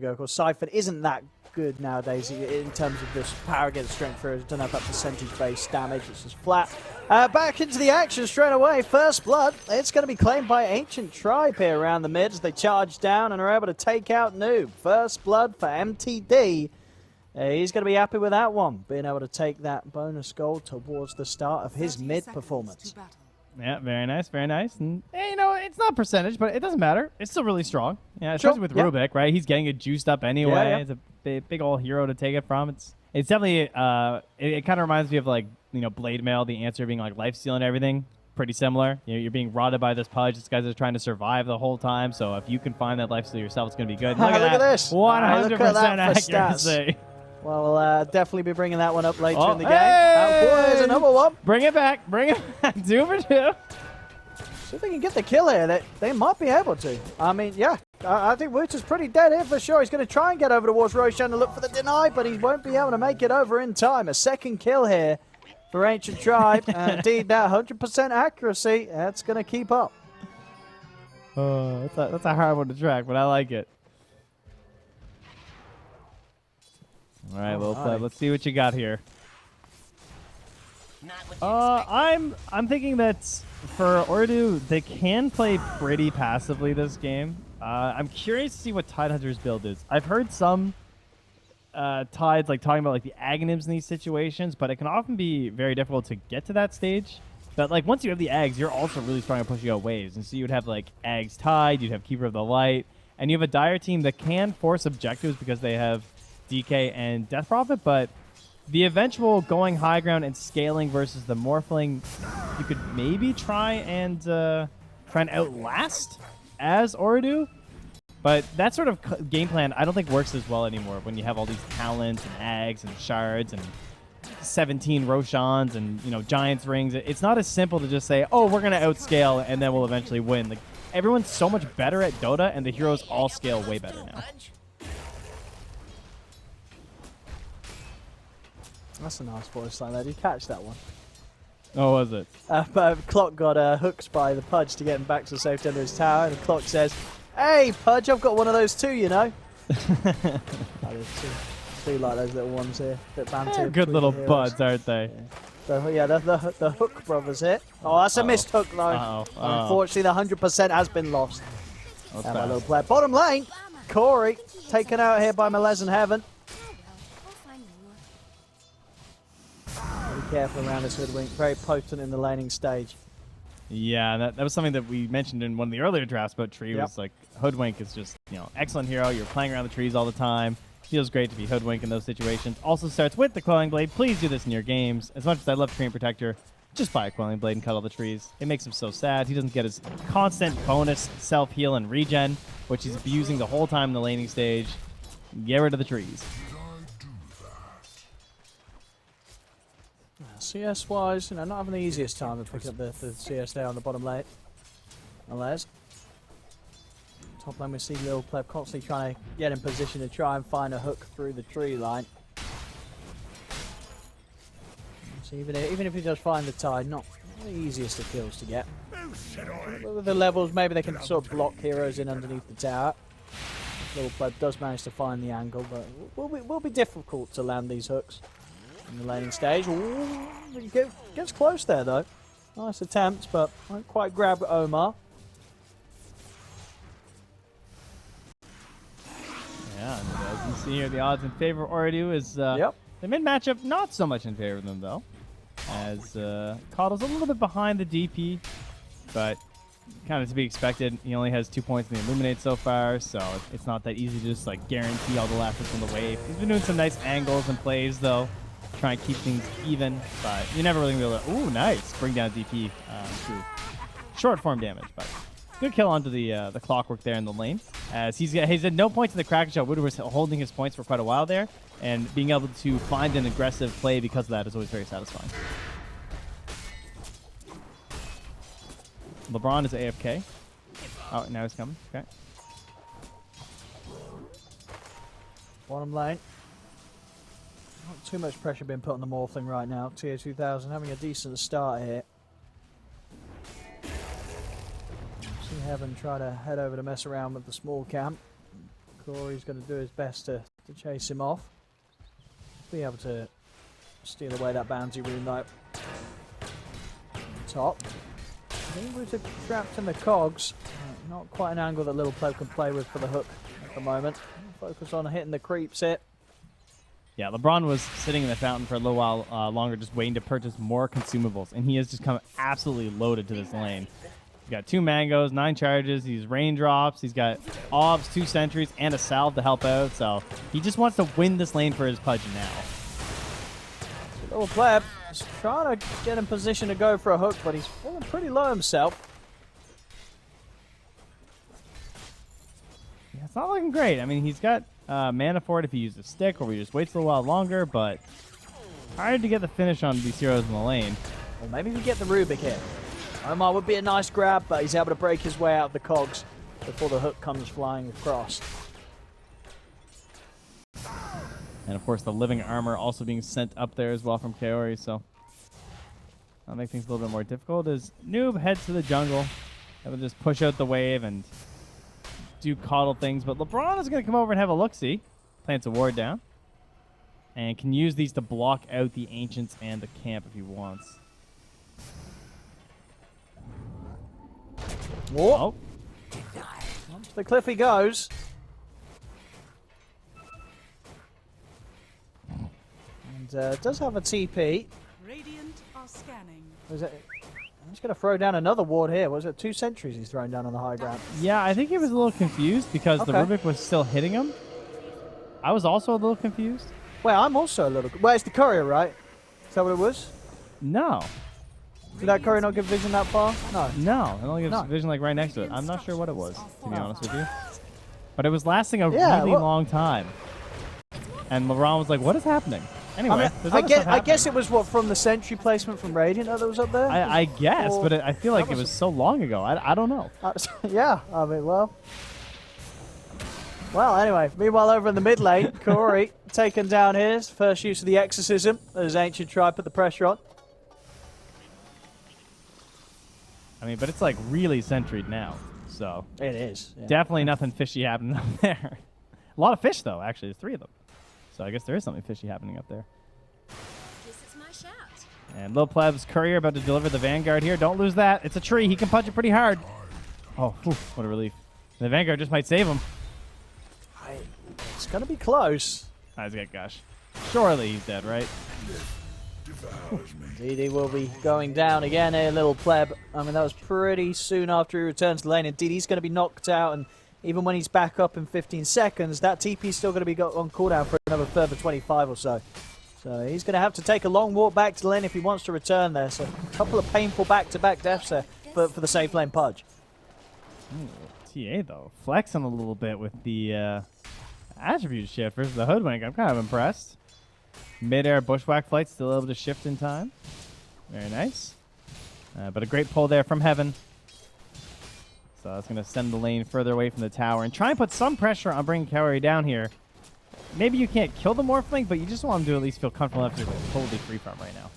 ago. Of course, Siphon isn't that good nowadays in terms of this power against strength throws. Don't have that percentage-based damage. It's just flat. Back into the action straight away. First blood. It's going to be claimed by Ancient Tribe here around the mid as they charge down and are able to take out Noob. First blood for MTD. He's going to be happy with that one, being able to take that bonus gold towards the start of his mid performance. Yeah, very nice, very nice. And hey, you know, it's not percentage, but it doesn't matter. It's still really strong. Yeah, especially with Rubik, right? He's getting it juiced up anyway. It's a big old hero to take it from. It's definitely it kind of reminds me of like, you know, Blade Mail, the answer being like lifesteal and everything. Pretty similar. You know, you're being rotted by this pudge. This guy's just trying to survive the whole time. So if you can find that lifesteal yourself, it's going to be good. Look at this. 100% accuracy. Well, we'll definitely be bringing that one up later in the game. There's another one. Bring it back. Bring it back. 2 for 2. See if they can get the kill here. They might be able to. I mean, yeah. I think Wooter's pretty dead here for sure. He's going to try and get over towards Roshan to look for the deny, but he won't be able to make it over in time. A second kill here for Ancient Tribe. Indeed, that 100% accuracy, that's going to keep up. Oh, that's a hard one to track, but I like it. All right, let's see what you got here. I'm thinking that for Ooredoo, they can play pretty passively this game. I'm curious to see what Tidehunter's build is. I've heard some Tides like talking about like the Aghanims in these situations, but it can often be very difficult to get to that stage. But like once you have the Aghs, you're also really strong at pushing out waves, and so you would have like Aghs Tide, you'd have Keeper of the Light, and you have a Dire team that can force objectives because they have DK and Death Prophet, but the eventual going high ground and scaling versus the Morphling, you could maybe try and outlast as Ooredoo, but that sort of game plan I don't think works as well anymore when you have all these talents and Aghs and Shards and 17 Roshans and, you know, Giants Rings. It's not as simple to just say, oh, we're going to outscale and then we'll eventually win. Like, everyone's so much better at Dota, and the heroes all scale way better now. That's a nice voice line there. Did you catch that one? Oh, was it? But Clock got hooked by the Pudge to get him back to safety under his tower, and the Clock says, hey, Pudge, I've got one of those too, you know. There's two like those little ones here. Bit banter. Good little buds, aren't they? Yeah. The Hook brothers here. Oh, that's a missed hook, though. Unfortunately, the 100% has been lost. And my little player. Bottom lane, Corey, taken out here by Malez and Heaven. Be careful around this Hoodwink. Very potent in the laning stage. Yeah, that was something that we mentioned in one of the earlier drafts about Tree. Was like, Hoodwink is just, you know, excellent hero. You're playing around the trees all the time. Feels great to be Hoodwink in those situations. Also starts with the Quelling Blade. Please do this in your games. As much as I love Tree and Protector, just buy a Quelling Blade and cut all the trees. It makes him so sad. He doesn't get his constant bonus self-heal and regen, which he's abusing the whole time in the laning stage. Get rid of the trees. CS-wise, you know, not having the easiest time of picking up the CS there on the bottom lane. Unless top lane we see Lil Pleb constantly trying to get in position to try and find a hook through the tree line. So even if he does find the Tide, not the easiest of kills to get. With the levels, maybe they can sort of block heroes in underneath the tower. Lil Pleb does manage to find the angle, but it will be difficult to land these hooks in the laning stage. Ooh, gets close there though. Nice attempt, but won't quite grab Omar. Yeah, and as you see here, the odds in favor of Ooredoo is the mid matchup not so much in favor of them though, as Coddle's a little bit behind the DP, but kind of to be expected. He only has 2 points in the Illuminate so far, so it's not that easy to just like guarantee all the last hits on the wave. He's been doing some nice angles and plays though, trying to keep things even, but you're never really going to be able to, ooh, nice, bring down DP through short form damage, but good kill onto the Clockwork there in the lane. As he's at no points in the Kraken shot. Woodward was holding his points for quite a while there, and being able to find an aggressive play because of that is always very satisfying. LeBron is AFK. Oh, now he's coming. Okay. Bottom lane. Not too much pressure being put on the Morphling right now. Tier 2000 having a decent start here. See Heaven try to head over to mess around with the small camp. Corey's going to do his best to chase him off. Be able to steal away that bounty rune though. Top. I think we're trapped in the cogs. Not quite an angle that Little Pleb can play with for the hook at the moment. Focus on hitting the creeps here. Yeah, LeBron was sitting in the fountain for a little while longer, just waiting to purchase more consumables, and he has just come absolutely loaded to this lane. He's got 2 mangoes, 9 charges, he's raindrops, he's got obs, 2 sentries, and a salve to help out, so he just wants to win this lane for his Pudge now. Little Pleb is trying to get in position to go for a hook, but he's falling pretty low himself. Yeah, it's not looking great. I mean, he's got mana for it if he uses a stick or he just waits a little while longer, but hard to get the finish on these heroes in the lane. Or maybe we get the Rubik here. Omar would be a nice grab, but he's able to break his way out of the cogs before the hook comes flying across. And of course, the living armor also being sent up there as well from Kaori, so that'll make things a little bit more difficult as Noob heads to the jungle. That will just push out the wave and do coddle things, but LeBron is going to come over and have a look-see. Plants a ward down. And can use these to block out the Ancients and the camp if he wants. Whoa. Oh. Up to the cliff he goes. And does have a TP. Radiant are scanning. Was it? I'm just going to throw down another ward here. Was it 2 sentries he's thrown down on the high ground? Yeah, I think he was a little confused because the Rubik was still hitting him. I was also a little confused. Well, I'm also a little... Well, it's the courier, right? Is that what it was? No. Did that courier not give vision that far? No. No, it only gives vision like right next to it. I'm not sure what it was, to be honest with you. But it was lasting a really long time. And LeBron was like, what is happening? Anyway, I guess it was what, from the sentry placement from Radiant that was up there? I guess, but I feel like it was so long ago. I don't know. Yeah, I mean, well, anyway, meanwhile over in the mid lane, Corey taken down here. First use of the exorcism as Ancient try to put the pressure on. I mean, but it's like really sentried now, so. It is. Yeah. Definitely nothing fishy happening up there. A lot of fish, though, actually. There's 3 of them. So I guess there is something fishy happening up there. This is my shout. And Lil Pleb's courier about to deliver the Vanguard here. Don't lose that. It's a tree. He can punch it pretty hard. Oh, whew, what a relief. The Vanguard just might save him. It's going to be close. He's got Gush. Surely he's dead, right? DD will be going down again here, Little Pleb. I mean, that was pretty soon after he returned to the lane. And DD's going to be knocked out, and even when he's back up in 15 seconds, that TP is still going to be on cooldown for another further 25 or so. So he's going to have to take a long walk back to the lane if he wants to return there. So a couple of painful back-to-back deaths there for the safe lane Pudge. Ooh, TA, though, flexing a little bit with the attribute shift versus the Hoodwink. I'm kind of impressed. Mid-air bushwhack flight, still able to shift in time. Very nice. But a great pull there from Heaven. So that's going to send the lane further away from the tower and try and put some pressure on bringing Kaori down here. Maybe you can't kill the Morphling, but you just want him to at least feel comfortable enough to totally free farm right now.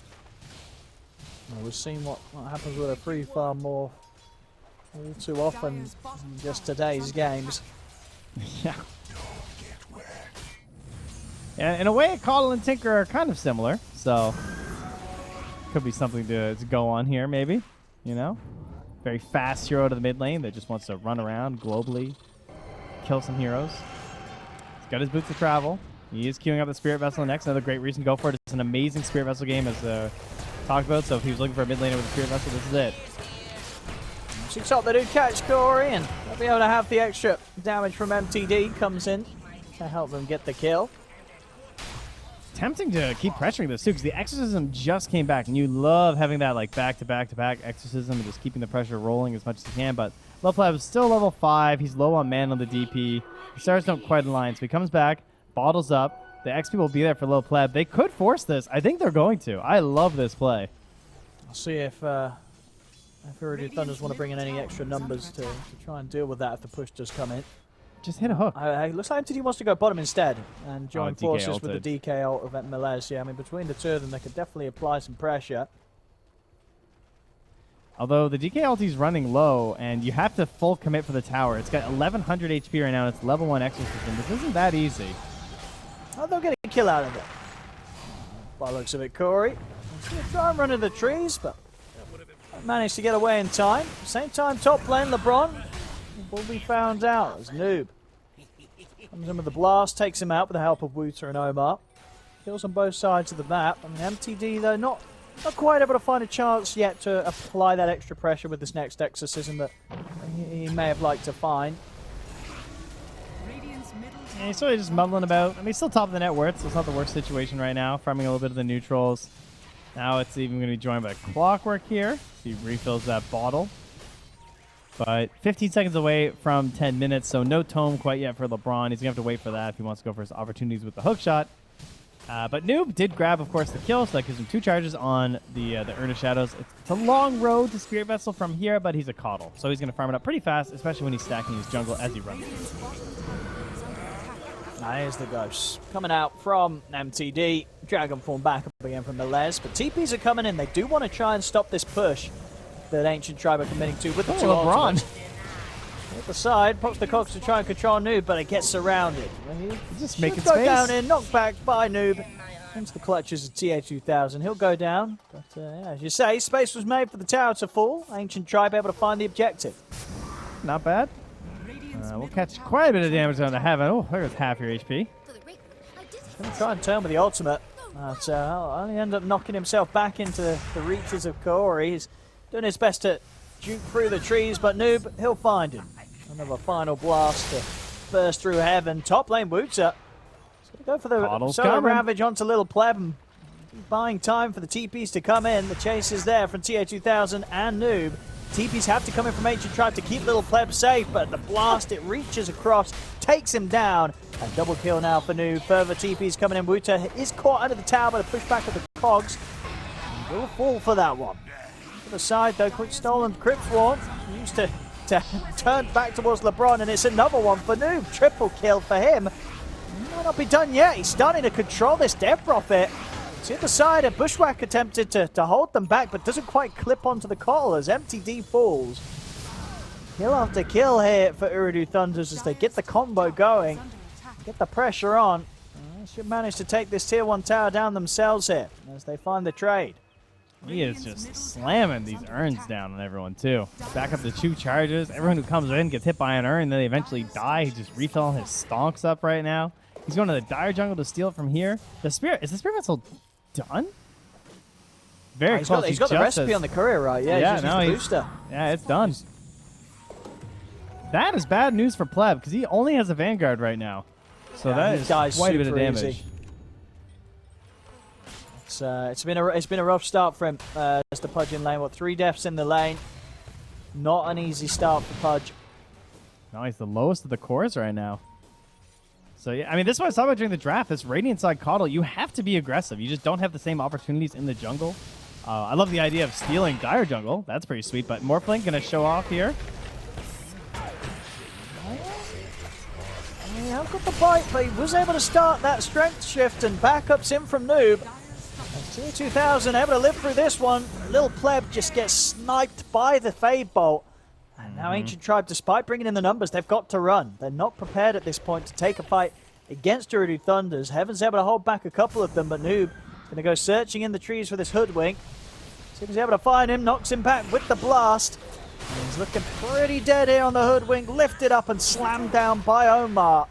Well, we've seen what happens with a free farm more all too often in just today's games. Yeah. And in a way, Coddle and Tinker are kind of similar, so could be something to go on here, maybe. You know, very fast hero to the mid lane that just wants to run around globally, kill some heroes. He's got his boots of travel. He is queuing up the Spirit Vessel next. Another great reason to go for it. It's an amazing Spirit Vessel game, as talked about. So if he was looking for a mid laner with a Spirit Vessel, this is it. Six up, they do catch Corey, and they'll be able to have the extra damage from MTD comes in to help them get the kill. Tempting to keep pressuring this too, because the Exorcism just came back, and you love having that like back-to-back-to-back Exorcism and just keeping the pressure rolling as much as you can. But Loveplab is still level 5. He's low on mana on the DP. The stars don't quite align, so he comes back, bottles up. The XP will be there for Loveplab. They could force this. I think they're going to. I love this play. I'll see if Ooredoo Thunders want to bring in any extra numbers to try and deal with that if the push does come in. Just hit a hook. It looks like MTD wants to go bottom instead and join forces ulted with the DK ult of Melez. Yeah, I mean, between the two of them, they could definitely apply some pressure. Although the DK ulti is running low, and you have to full commit for the tower. It's got 1100 HP right now, and it's level 1 exorcism. This isn't that easy. Oh, they'll get a kill out of it. By the looks of it, Corey. He's going to try and run into the trees, but managed to get away in time. Same time, top lane, LeBron will be found out as Noob comes in with the blast, takes him out with the help of Wooter and Omar. Kills on both sides of the map. I mean, MTD, though, not quite able to find a chance yet to apply that extra pressure with this next exorcism that he may have liked to find. Yeah, he's sort of just muddling about. I mean, he's still top of the net worth, so it's not the worst situation right now. Farming a little bit of the neutrals. Now it's even going to be joined by Clockwork here. He refills that bottle. But 15 seconds away from 10 minutes, so no tome quite yet for LeBron. He's going to have to wait for that if he wants to go for his opportunities with the hook shot. But Noob did grab, of course, the kill, so that gives him 2 charges on the Urn of Shadows. It's a long road to Spirit Vessel from here, but he's a coddle. So he's going to farm it up pretty fast, especially when he's stacking his jungle as he runs. Here's the ghost coming out from MTD. Dragon form back up again from Melez, but TPs are coming in. They do want to try and stop this push that Ancient Tribe are committing to with the 2 LeBron. At the side, pops the cogs to try and control Noob, but it gets surrounded. He's just making go space. Down in, knocked back by Noob. Into the clutches of TA2000. He'll go down, but yeah, as you say, space was made for the tower to fall. Ancient Tribe able to find the objective. Not bad. We'll catch quite a bit of damage on the Heaven. Oh, there goes half your HP. Going to try and turn with the ultimate. But only end up knocking himself back into the reaches of Corey. He's doing his best to juke through the trees, but Noob, he'll find him. Another final blast to burst through Heaven. Top lane Wooter. He's going to go for the Solar Ravage onto Little Pleb. And buying time for the TPs to come in. The chase is there from TA2000 and Noob. TPs have to come in from Ancient Tribe to keep Little Pleb safe, but the blast, it reaches across, takes him down. A double kill now for Noob. Further TPs coming in. Wooter is caught under the tower by the pushback of the cogs. And will fall for that one. To the side, though, quick stolen Crypt Swarm. Used to turn back towards LeBron, and it's another one for Noob. Triple kill for him. Might not be done yet. He's starting to control this Death Prophet. To the side, a Bushwhack attempted to hold them back, but doesn't quite clip onto the call as MTD falls. Kill after kill here for Ooredoo Thunders as they get the combo going. Get the pressure on. They should manage to take this tier 1 tower down themselves here as they find the trade. He is just slamming these urns down on everyone, too. Back up to 2 charges. Everyone who comes in gets hit by an urn, then they eventually die. He's just refilling his stonks up right now. He's going to the Dire Jungle to steal it from here. Is the Spirit Vessel done? Very close. He's got the recipe on the courier, right? Yeah, no, he's booster. Yeah, it's done. That is bad news for Pleb, because he only has a Vanguard right now. So that is quite a bit of damage. Easy. It's been a rough start for him as the Pudge in lane. 3 deaths in the lane. Not an easy start for Pudge. No, he's the lowest of the cores right now. So yeah, I mean, this is what I was talking about during the draft. This Radiant side Coddle, you have to be aggressive. You just don't have the same opportunities in the jungle. I love the idea of stealing Dire Jungle. That's pretty sweet. But Morphling gonna show off here. He hasn't got the bite, but he was able to start that strength shift and backups in from Noob. Tier 2000 able to live through this one. Little Pleb just gets sniped by the Fade Bolt. And now Ancient Tribe, despite bringing in the numbers, they've got to run. They're not prepared at this point to take a fight against Ooredoo Thunders. Heaven's able to hold back a couple of them, but Noob going to go searching in the trees for this Hoodwink. See if he's able to find him, knocks him back with the blast. And he's looking pretty dead here on the Hoodwink, lifted up and slammed down by Omar.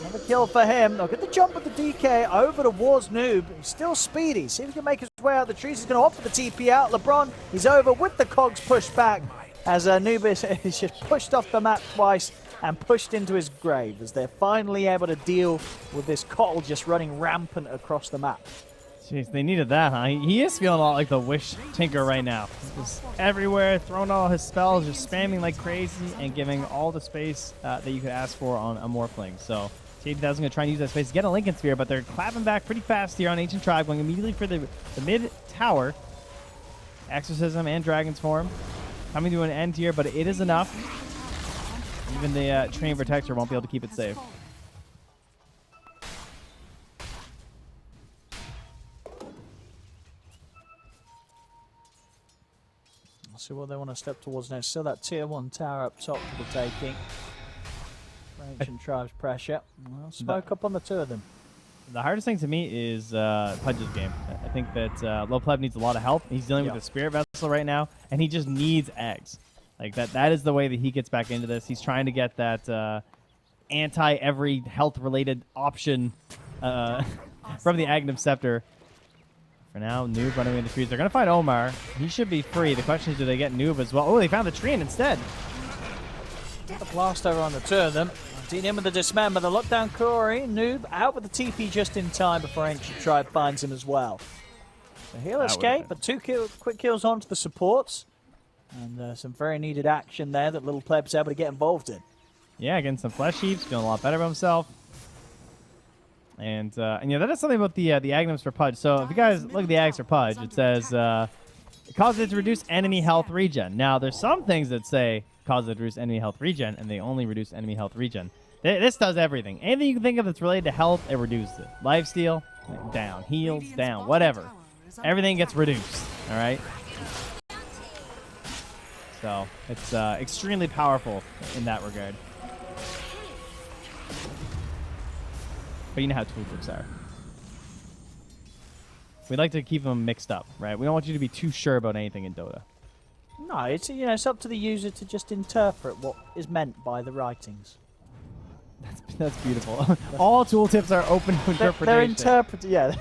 Another kill for him. They'll get the jump with the DK over towards Noob. He's still speedy. See if he can make his way out of the trees. He's going to opt for the TP out. LeBron, he's over with the cogs pushed back as Noob is just pushed off the map twice and pushed into his grave as they're finally able to deal with this Cottle just running rampant across the map. Jeez, they needed that, huh? He is feeling a lot like the Wish Tinker right now. Just everywhere, throwing all his spells, just spamming like crazy, and giving all the space that you could ask for on a Morphling. So, J2000 going to try and use that space to get a Lincoln Sphere, but they're clapping back pretty fast here on Ancient Tribe, going immediately for the mid tower. Exorcism and Dragon's Form coming to an end here, but it is enough. Even the Train Protector won't be able to keep it safe. see what they want to step towards now. Still that tier 1 tower up top for the taking. Ancient Tribe's pressure. Well, smoke up on the two of them. The hardest thing to me is Pudge's game. I think that Low Pleb needs a lot of help. He's dealing with a Spirit Vessel right now, and he just needs eggs. Like that is the way that he gets back into this. He's trying to get that anti-every health-related option from the Aghanim Scepter. For now, Noob running into the trees. They're going to find Omar. He should be free. The question is, do they get Noob as well? Oh, they found the Treant instead. Get the blast over on the two of them. Dean in with the dismember, the lockdown Corey. Noob out with the TP just in time before Ancient Tribe finds him as well. So he'll escape, but quick kills onto the supports. And some very needed action there that Little Pleb's able to get involved in. Yeah, getting some flesh heaps, feeling a lot better about himself. And yeah, that is something about the Aghanims for Pudge. So if you guys look at the Ags for Pudge, it says it causes it to reduce enemy health regen. Now, there's some things that say causes it to reduce enemy health regen, and they only reduce enemy health regen. This does everything. Anything you can think of that's related to health, it reduces it. Lifesteal, down. Heals, down. Whatever. Everything gets reduced. All right? So it's extremely powerful in that regard. But you know how tooltips are. We like to keep them mixed up, right? We don't want you to be too sure about anything in Dota. No, it's it's up to the user to just interpret what is meant by the writings. That's beautiful. All tooltips are open to interpretation. They're interpreted, yeah.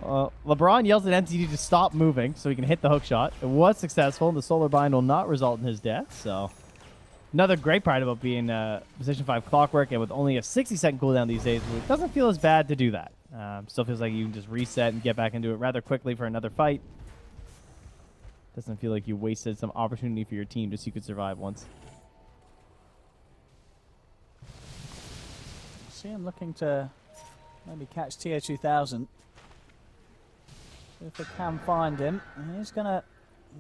LeBron yells at MTD to stop moving so he can hit the hook shot. It was successful. The Solar Bind will not result in his death. So another great part about being Position 5 Clockwork, and with only a 60-second cooldown these days, it doesn't feel as bad to do that. Still feels like you can just reset and get back into it rather quickly for another fight. Doesn't feel like you wasted some opportunity for your team just so you could survive once. See him looking to maybe catch TO2000. If they can find him, and he's gonna.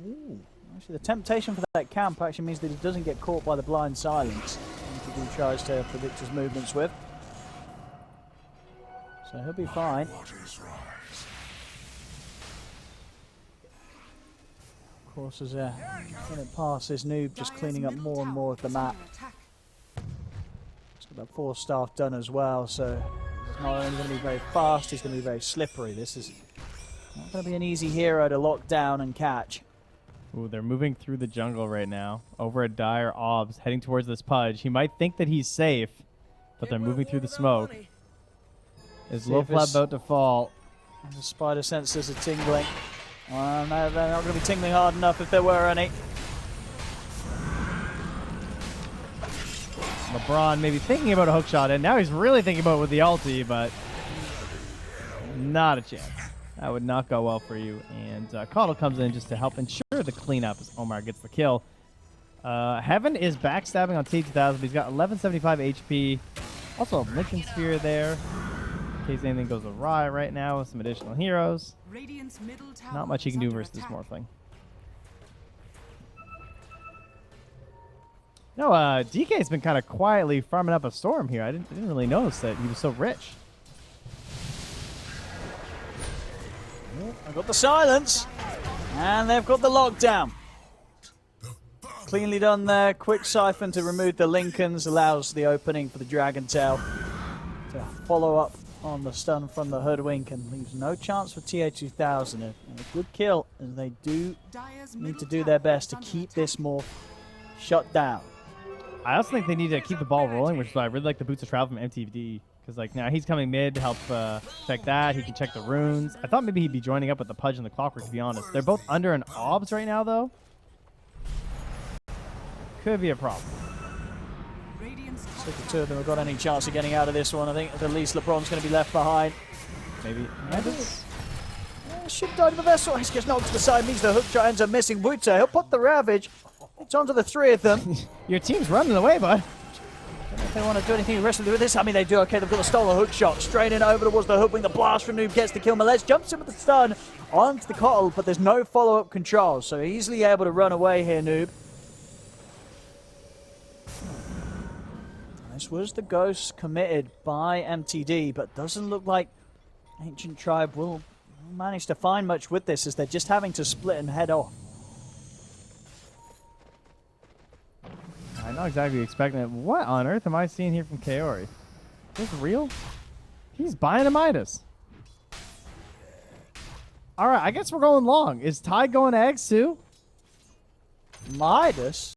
Ooh, actually, the temptation for that camp actually means that he doesn't get caught by the blind silence. He tries to predict his movements with. So he'll be fine. Of course, as a minute passes, Noob just cleaning up more and more of the map. He's got that 4 staff done as well, so he's not only going to be very fast, he's going to be very slippery. This is not going to be an easy hero to lock down and catch. Ooh, they're moving through the jungle right now, over at Dire Obs, heading towards this Pudge. He might think that he's safe, but they're moving through the smoke. Is Low Pleb about to fall? The spider sensors are tingling. No, they're not going to be tingling hard enough if there were any. LeBron maybe thinking about a hook shot, and now he's really thinking about it with the ulti, but not a chance. That would not go well for you. And Caudle comes in just to help ensure the cleanup as Omar gets the kill. Heaven is backstabbing on T2000. He's got 1175 HP. Also a Lincoln Sphere there, in case anything goes awry right now with some additional heroes. Not much he can do versus this Morphling. No, DK's been kind of quietly farming up a storm here. I didn't really notice that he was so rich. I've got the silence, and they've got the lockdown. Cleanly done there. Quick siphon to remove the Lincolns allows the opening for the Dragon Tail to follow up on the stun from the Hoodwink and leaves no chance for TA2000. And a good kill, as they do need to do their best to keep this morph shut down. I also think they need to keep the ball rolling, which is why I really like the Boots of Travel from MTD. Because like now he's coming mid to help check that. He can check the runes. I thought maybe he'd be joining up with the Pudge and the Clockwork, to be honest. They're both under an Obs right now, though. Could be a problem. So if the two of them have got any chance of getting out of this one, I think at least LeBron's going to be left behind. Maybe. Should die to the vessel. He gets knocked to the side, means the hook shot ends up missing. Wuta, he'll put the Ravage. It's onto the 3 of them. Your team's running away, bud. Don't know if they want to do anything aggressively with this. I mean, they do. Okay, they've got a stolen hook shot. Straight in over towards the Hoodwink. The blast from Noob gets the kill. Melez jumps in with the stun onto the Cottle, but there's no follow-up control. So easily able to run away here, Noob. This was the ghost committed by MTD, but doesn't look like Ancient Tribe will manage to find much with this, as they're just having to split and head off. I'm not exactly expecting it. What on earth am I seeing here from Kaori? Is this real? He's buying a Midas. All right, I guess we're going long. Is Ty going eggs too? Midas?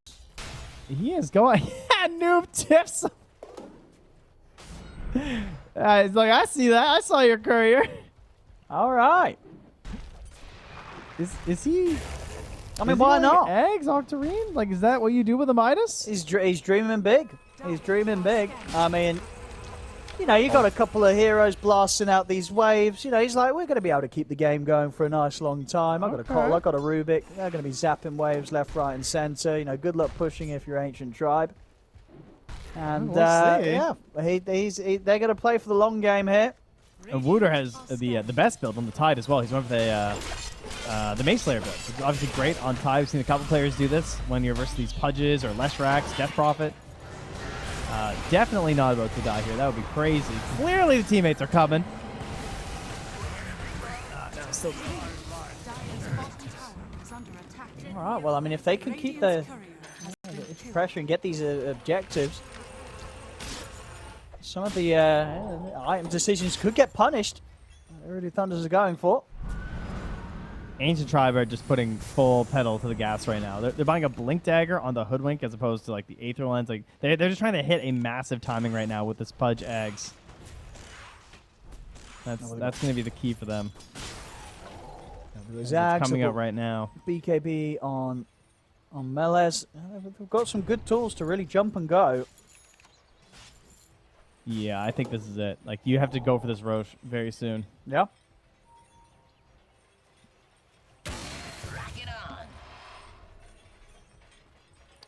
He is going. Noob tips. He's like, I see that. I saw your courier. All right. Is he? I mean, why not? Eggs, Octarine? Like, is that what you do with a Midas? He's dreaming big. He's dreaming big. I mean, you know, you got a couple of heroes blasting out these waves. You know, he's like, we're going to be able to keep the game going for a nice long time. I've got a Cottle, I've got a Rubik. They're going to be zapping waves left, right, and center. You know, good luck pushing if you're Ancient Tribe. And yeah, they're going to play for the long game here. And Wooter has the best build on the Tide as well. He's one of the Mace Slayer build, which is obviously great on Tide. We've seen a couple players do this when you're versus these Pudges or Leshraks, Death Prophet. Definitely not about to die here. That would be crazy. Clearly the teammates are coming. All right, well, I mean, if they can keep the pressure and get these objectives, some of the item decisions could get punished. Ooredoo Thunders are going for. Ancient Tribe are just putting full pedal to the gas right now. They're buying a Blink Dagger on the Hoodwink as opposed to like the Aether Lens. Like they're just trying to hit a massive timing right now with this Pudge eggs. That's going to be the key for them. It's coming out right now. BKB on Melez. They've got some good tools to really jump and go. Yeah, I think this is it. Like you have to go for this Roche very soon. Yeah.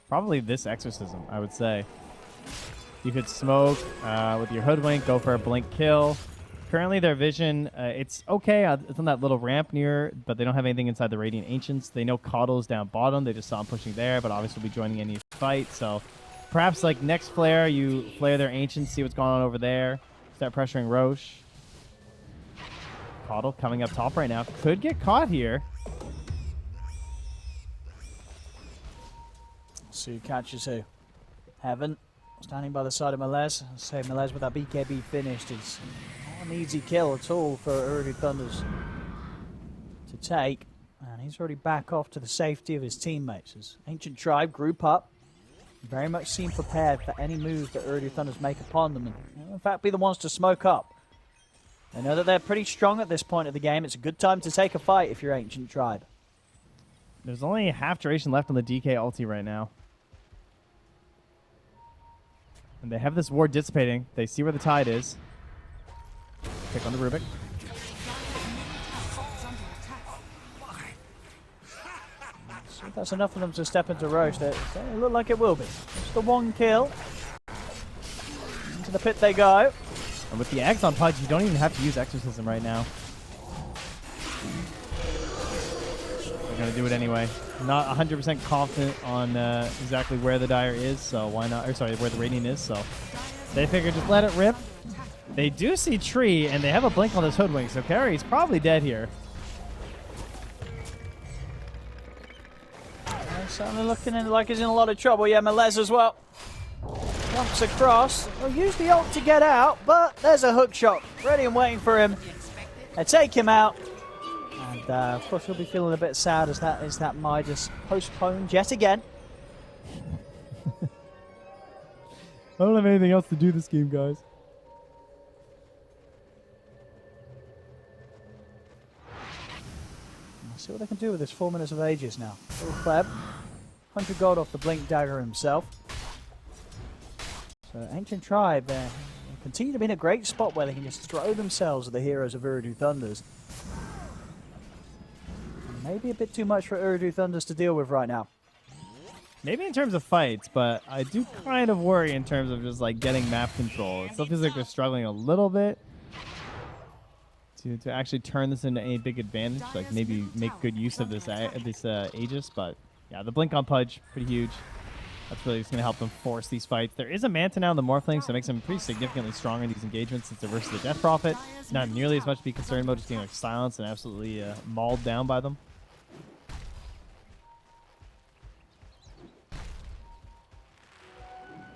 Probably this Exorcism, I would say. You could smoke with your Hoodwink, go for a blink kill. Currently, their vision, it's okay. It's on that little ramp near, but they don't have anything inside the Radiant Ancients. They know Coddle's down bottom. They just saw him pushing there, but obviously will be joining any fight. So perhaps like next flare, you flare their Ancients, see what's going on over there. Start pressuring Roche. Coddle coming up top right now. Could get caught here. So catches who? Heaven. Standing by the side of Melez. I'll say Melez with that BKB finished is not an easy kill at all for Ooredoo Thunders to take. And he's already back off to the safety of his teammates. As Ancient Tribe group up, very much seem prepared for any move that Ooredoo Thunders make upon them. And in fact, be the ones to smoke up. They know that they're pretty strong at this point of the game. It's a good time to take a fight if you're Ancient Tribe. There's only half duration left on the DK ulti right now. And they have this ward dissipating. They see where the Tide is. Pick on the Rubik. So that's enough for them to step into Roche. They look like it will be. Just the one kill. Into the pit they go. And with the eggs on Pudge, you don't even have to use Exorcism right now. They're going to do it anyway. Not 100% confident on exactly where the Dire is, so why not? Or sorry, where the Radiant is, so they figure just let it rip. They do see Tree, and they have a blink on this Hoodwink, so Carrie's probably dead here. Certainly looking like he's in a lot of trouble. Yeah, Melez as well. Jumps across. Well, use the ult to get out, but there's a hook shot ready and waiting for him. They take him out. And of course, he'll be feeling a bit sad as that Midas postponed yet again. I don't have anything else to do this game, guys. Let's see what they can do with this 4 minutes of Aegis now. Little Pleb. 100 gold off the Blink Dagger himself. So Ancient Tribe continue to be in a great spot where they can just throw themselves at the heroes of Ooredoo Thunders. Maybe a bit too much for Ooredoo Thunders to deal with right now. Maybe in terms of fights, but I do kind of worry in terms of just like getting map control. It still feels like they're struggling a little bit to actually turn this into any big advantage. Like maybe make good use of this Aegis, but yeah, the blink on Pudge, pretty huge. That's really just going to help them force these fights. There is a Manta now in the Morphling, so it makes them pretty significantly stronger in these engagements since they're versus the Death Prophet. Not nearly as much to be concerned about, just getting like silenced and absolutely mauled down by them.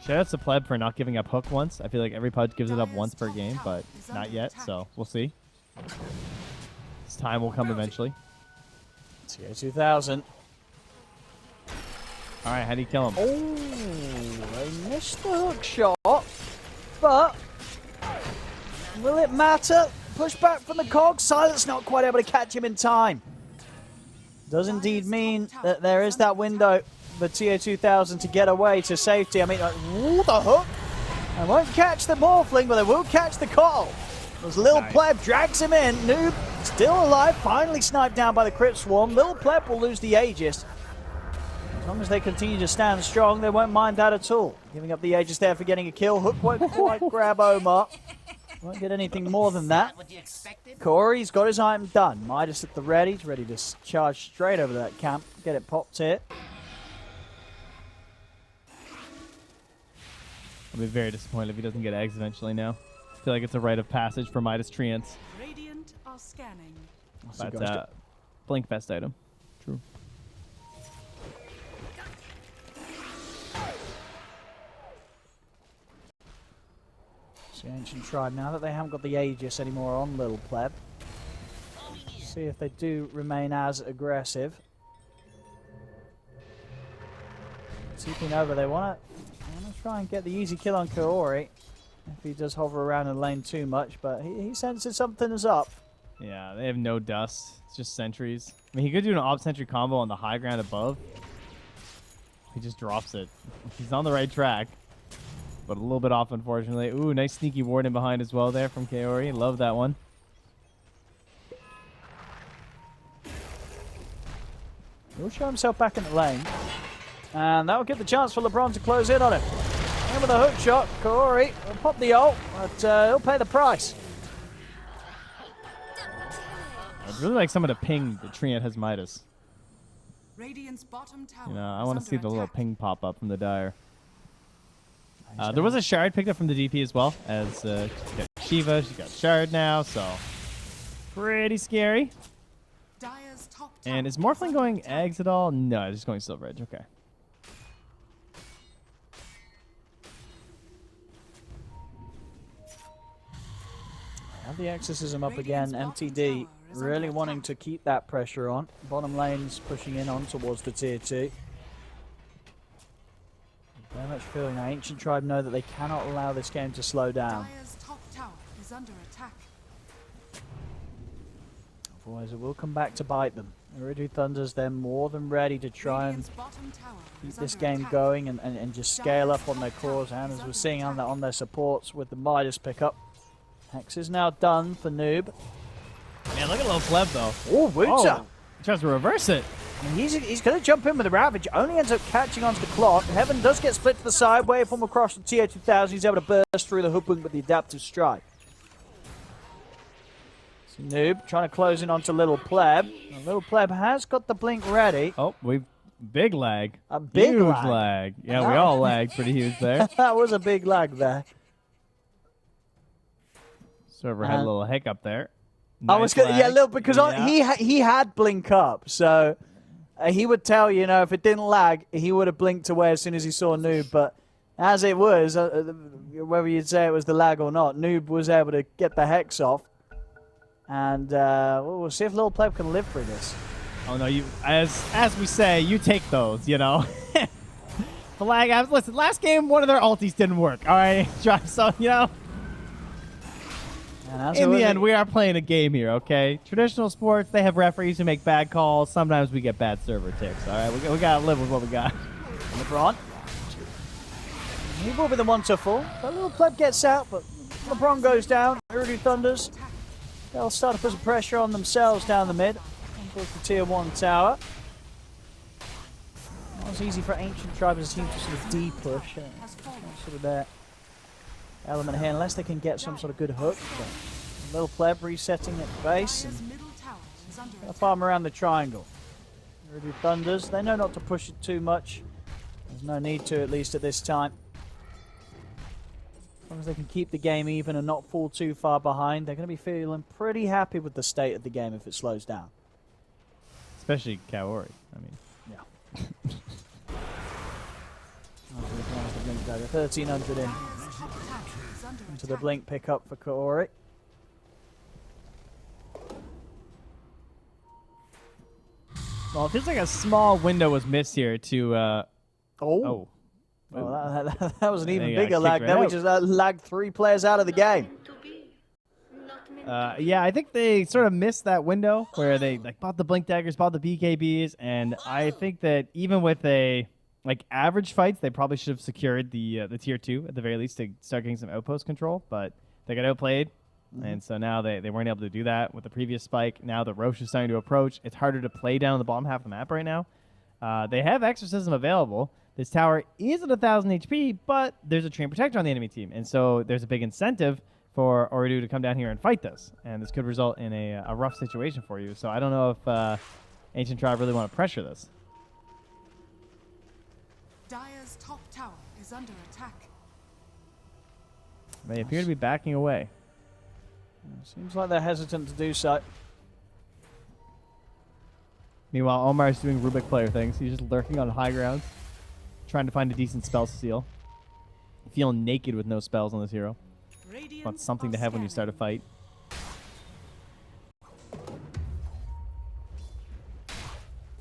Shout out to Pleb for not giving up hook once. I feel like every pod gives it up once per game, but not yet, so we'll see. This time will come eventually. TO2000. All right, how do you kill him? Oh, they missed the hook shot, but will it matter? Push back from the cog. Silence not quite able to catch him in time. Does indeed mean that there is that window for TO2000 to get away to safety. I mean, ooh, the hook. They won't catch the Morphling, but they will catch the Coral. As Lil Pleb drags him in. Noob still alive, finally sniped down by the Crypt Swarm. Lil Pleb will lose the Aegis. As long as they continue to stand strong, they won't mind that at all. Giving up the Aegis there for getting a kill. Hook won't quite grab Omar. Won't get anything more than that. Corey's got his item done. Midas at the ready. He's ready to charge straight over that camp. Get it popped here. I'll be very disappointed if he doesn't get eggs eventually now. I feel like it's a rite of passage for Midas Treants. Radiant are scanning. But Blink best item. True. The Ancient Tribe, now that they haven't got the Aegis anymore on Little Pleb. See if they do remain as aggressive. Seeping over, they want to try and get the easy kill on Kaori. If he does hover around in lane too much, but he senses something is up. Yeah, they have no dust. It's just sentries. I mean, he could do an op sentry combo on the high ground above. He just drops it. He's on the right track. But a little bit off, unfortunately. Ooh, nice sneaky ward in behind as well there from Kaori. Love that one. He'll show himself back in the lane. And that will give the chance for LeBron to close in on him. In with a hook shot. Kaori will pop the ult, but he'll pay the price. I'd really like someone to ping the Treant has Midas. Radiant's bottom tower. You know, I want to see the little ping pop up from the Dire. There was a shard picked up from the DP as well, as she's got Shiva, she's got shard now, so pretty scary. Dire's top And is Morphling going eggs at all? No, it's just going Silver Edge, okay. Have the exorcism up again. MTD really wanting to keep that pressure on. Bottom lane's pushing in on towards the tier 2. Very much feeling our Ancient Tribe know that they cannot allow this game to slow down. Dire's top tower is under attack. Otherwise it will come back to bite them. Ooredoo Thunder's they're more than ready to try and keep this game going and just scale up on their cores. And as we're seeing on their supports with the Midas pickup. Hex is now done for Noob. Man, look at little Pleb though. Oh, Wuta! Oh, he tries to reverse it. And he's going to jump in with the Ravage. Only ends up catching onto the clock. Heaven does get split to the side. Wave from across the TO2000. He's able to burst through the hooping with the adaptive strike. So Noob trying to close in onto Little Pleb. And Little Pleb has got the blink ready. Oh, we've big lag. A big huge lag. lag. Yeah, we all lagged pretty huge there. That was a big lag there. Server had a little hiccup there. I was Nice gonna, yeah, lag. little because Yeah. he had blink up, so he would tell you know if it didn't lag, he would have blinked away as soon as he saw Noob. But as it was, whether you'd say it was the lag or not, Noob was able to get the hex off, and we'll see if Little Pleb can live through this. Oh no, you as we say, you take those, you know. The lag. Listen, last game one of their ultis didn't work. All right, so you know. In the end, we are playing a game here, okay? Traditional sports, they have referees who make bad calls. Sometimes we get bad server ticks, all right? We got to live with what we got. LeBron. He will be the one to fall. But Little Pleb gets out, but LeBron goes down. Ooredoo Thunders. They'll start to put some pressure on themselves down the mid. Towards the tier 1 tower. Not as easy for Ancient Tribe as it seems to sort of D-push. Sort of their element here, unless they can get some sort of good hook. But Little Pleb resetting at base and gonna farm around the triangle. Ooredoo Thunders, they know not to push it too much. There's no need to, at least at this time. As long as they can keep the game even and not fall too far behind, they're going to be feeling pretty happy with the state of the game if it slows down. Especially Kaori. I mean, Yeah. Go to 1300 in. Dire's top tower is under Into the attack. blink pickup for Kaori. Well, it feels like a small window was missed here to. Oh. Well, that was an even They got bigger kicked lag. right There we out. just lagged 3 players out of the game. Yeah, I think they sort of missed that window where they like bought the blink daggers, bought the BKBs, and I think that even with a like average fights, they probably should have secured the tier 2 at the very least to start getting some outpost control, but they got outplayed. And so now they weren't able to do that with the previous spike. Now the Roche is starting to approach. It's harder to play down the bottom half of the map right now. They have Exorcism available. This tower is at 1,000 HP, but there's a Train Protector on the enemy team. And so there's a big incentive for Ooredoo to come down here and fight this. And this could result in a rough situation for you. So I don't know if Ancient Tribe really want to pressure this. Dire's top tower is under attack. They appear to be backing away. Seems like they're hesitant to do so. Meanwhile, Omar's doing Rubik player things. He's just lurking on high ground, trying to find a decent spell steal. Feeling naked with no spells on this hero. Radiant Want something to are have when you start a scanning.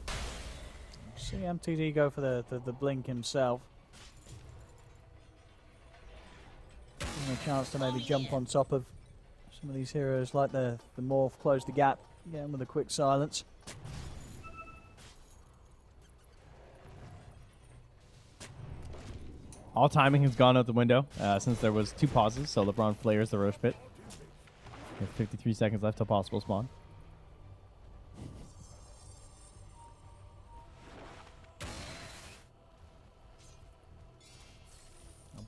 fight. See MTD go for the blink himself. Giving a chance to maybe jump on top of some of these heroes like the Morph, close the gap, get him with a quick silence. All timing has gone out the window since there was 2 pauses, so LeBron flares the Roche pit. We have 53 seconds left till possible spawn.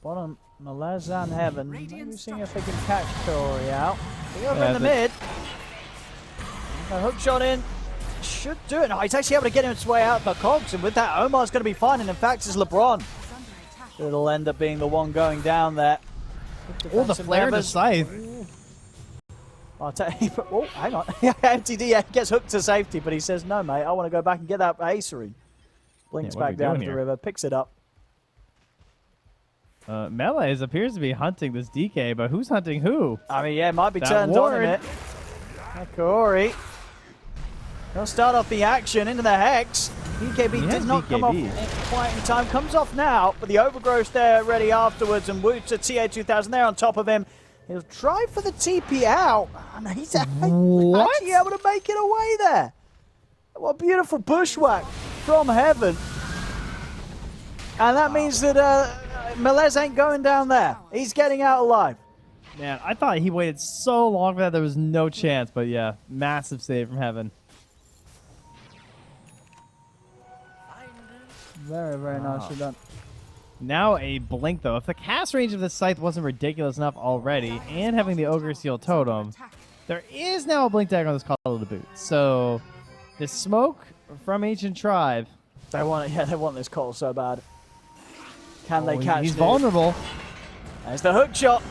Bottom, Malaz and Heaven. Maybe Radiant seeing if they can catch Tori out. They over Yeah, in the mid. A hook shot in. Should do it. No, he's actually able to get his way out the cogs, and with that, Omar's going to be fine. And in fact, it's LeBron. Is under attack. It'll end up being the one going down there. Oh, the flare to members. scythe. I'll tell you, oh, hang on. MTD gets hooked to safety, but he says, no, mate, I want to go back and get that Acerine. Blinks Yeah, what are back we down doing to the here? river, picks it up. Melees appears to be hunting this DK, but who's hunting who? I mean, yeah, might be That turned ward. on in it. Kaori. He'll start off the action into the Hex. BKB He did has not come off BKB. in quite in time. Comes off now, but the Overgrowth there ready afterwards. And Woots at TA2000 there on top of him. He'll try for the TP out. And he's What? actually able to make it away there. What a beautiful bushwhack from Heaven. And that means that Melez ain't going down there. He's getting out alive. Man, I thought he waited so long for that there was no chance, but yeah, massive save from Heaven. Very, very nicely done. Now a blink though. If the cast range of this scythe wasn't ridiculous enough already, and having the Ogre Seal Totem, there is now a blink dagger on this Call of the Boot. So the smoke from Ancient Tribe. They want it, yeah, they want this call so bad. Can they catch He's it? vulnerable. There's the hook shot.